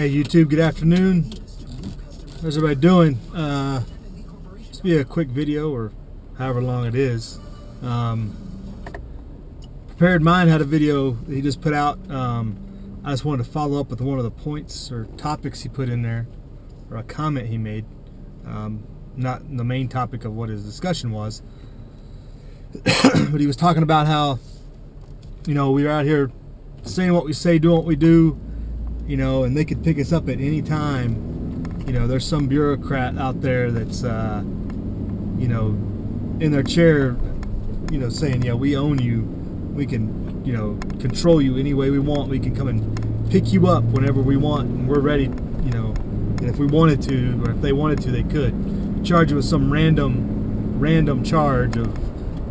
Hey YouTube, good afternoon. How's everybody doing? This will be a quick video, or however long it is. Prepared Mind had a video that he just put out. I just wanted to follow up with one of the points or topics he put in there, or a comment he made. Not the main topic of what his discussion was, but he was talking about how, you know, we're out here saying what we say, doing what we do, you know, and they could pick us up at any time. You know, there's some bureaucrat out there that's, you know, in their chair, you know, saying, yeah, we own you. We can, you know, control you any way we want. We can come and pick you up whenever we want, and we're ready, you know. And if we wanted to, or if they wanted to, they could charge you with some random charge of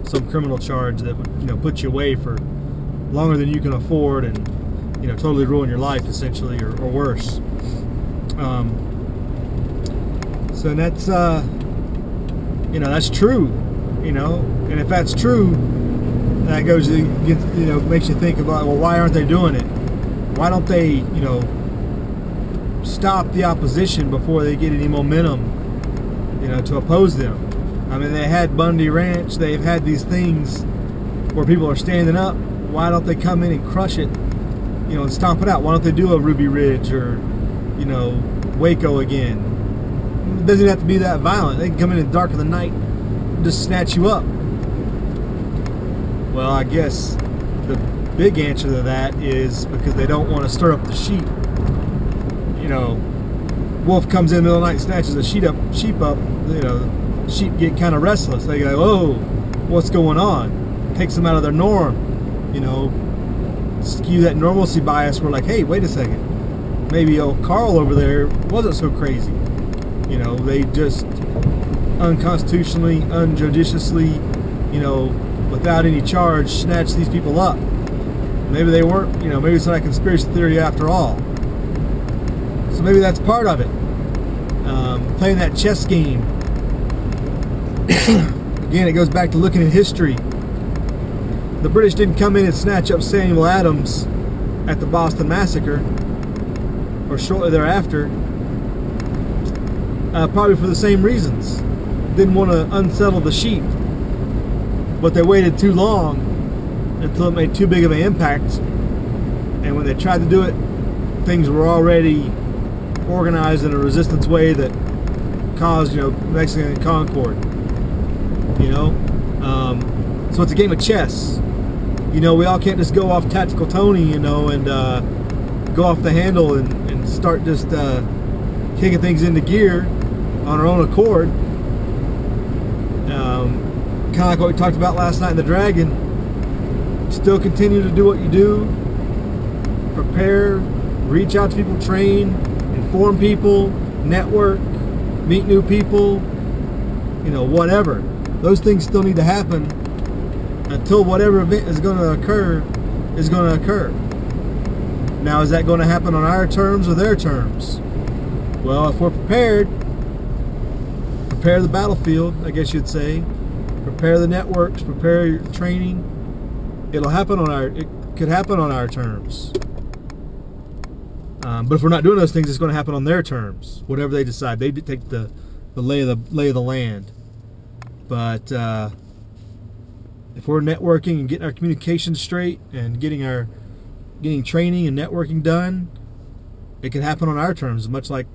some criminal charge that would, you know, put you away for longer than you can afford, and, you know, totally ruin your life essentially, or worse. So that's, you know, that's true, you know, and if that's true, that goes, you know, makes you think about, well, why aren't they doing it? Why don't they, you know, stop the opposition before they get any momentum, you know, to oppose them? I mean, they had Bundy Ranch, they've had these things where people are standing up. Why don't they come in and crush it, you know, and stomp it out? Why don't they do a Ruby Ridge or, you know, Waco again? It doesn't have to be that violent. They can come in the dark of the night and just snatch you up. Well, I guess the big answer to that is because they don't want to stir up the sheep. You know, wolf comes in the middle of the night and snatches a sheep up, you know, sheep get kind of restless. They go, oh, what's going on? Takes them out of their norm. You know, skew that normalcy bias. We're like, hey, wait a second. Maybe old Carl over there wasn't so crazy. You know, they just unconstitutionally, unjudiciously, you know, without any charge, snatched these people up. Maybe they weren't, you know, maybe it's not a conspiracy theory after all. So maybe that's part of it. Playing that chess game. Again, it goes back to looking at history. The British didn't come in and snatch up Samuel Adams at the Boston Massacre, or shortly thereafter, probably for the same reasons. Didn't want to unsettle the sheep, but they waited too long until it made too big of an impact, and when they tried to do it, things were already organized in a resistance way that caused, you know, Mexican Concord. You know, so it's a game of chess. You know, we all can't just go off Tactical Tony, you know, and go off the handle and start just kicking things into gear on our own accord. Kind of like what we talked about last night in the Dragon. Still continue to do what you do. Prepare, reach out to people, train, inform people, network, meet new people, you know, whatever. Those things still need to happen until whatever event is going to occur is going to occur. Now, is that going to happen on our terms or their terms? Well, if we're prepared, prepare the battlefield, I guess you'd say. Prepare the networks, prepare your training. It could happen on our terms. But if we're not doing those things, it's going to happen on their terms. Whatever they decide, they take the lay of the land. But if we're networking and getting our communication straight and getting training and networking done, it can happen on our terms, much like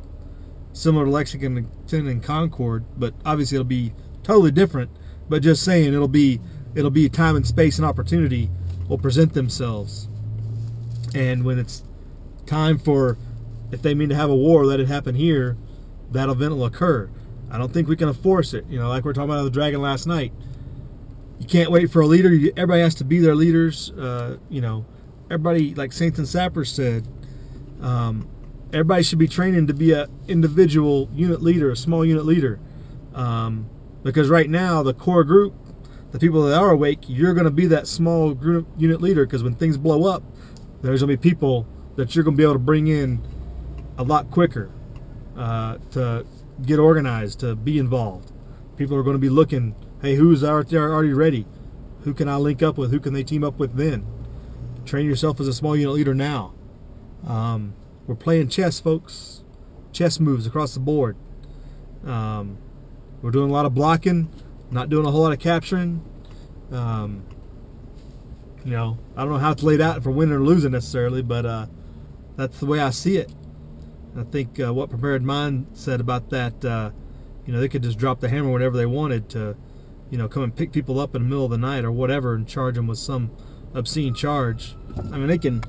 similar to Lexington and Concord. But obviously, it'll be totally different. But just saying, it'll be time and space and opportunity will present themselves. And when it's time for, if they mean to have a war, let it happen here, that event will occur. I don't think we can force it. You know, like we were talking about the Dragon last night. You can't wait for a leader. Everybody has to be their leaders. You know, everybody, like Saints and Sappers said, everybody should be training to be an individual unit leader, a small unit leader. Because right now, the core group, the people that are awake, you're going to be that small group unit leader, because when things blow up, there's going to be people that you're going to be able to bring in a lot quicker to get organized, to be involved. People are going to be looking, hey, who's already ready? Who can I link up with? Who can they team up with then? Train yourself as a small unit leader now. We're playing chess, folks. Chess moves across the board. We're doing a lot of blocking, not doing a whole lot of capturing. You know, I don't know how it's laid out for winning or losing necessarily, but that's the way I see it. I think what Prepared Mind said about that, you know, they could just drop the hammer whenever they wanted to, you know, come and pick people up in the middle of the night or whatever and charge them with some obscene charge. I mean, they can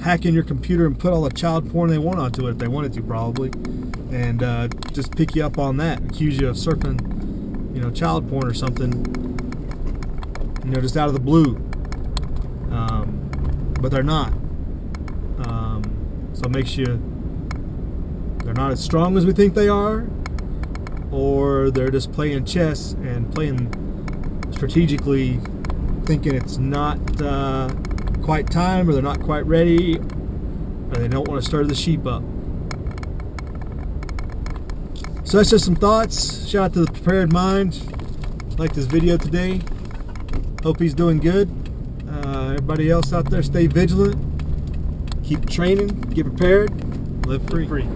hack in your computer and put all the child porn they want onto it if they wanted to, probably, and just pick you up on that, accuse you of surfing, you know, child porn or something, you know, just out of the blue. But they're not. So it makes you, they're not as strong as we think they are, or they're just playing chess and playing strategically, thinking it's not quite time, or they're not quite ready, or they don't want to stir the sheep up. So that's just some thoughts. Shout out to the Prepared Mind. Like this video today. Hope he's doing good. Everybody else out there, stay vigilant. Keep training. Get prepared. Live free.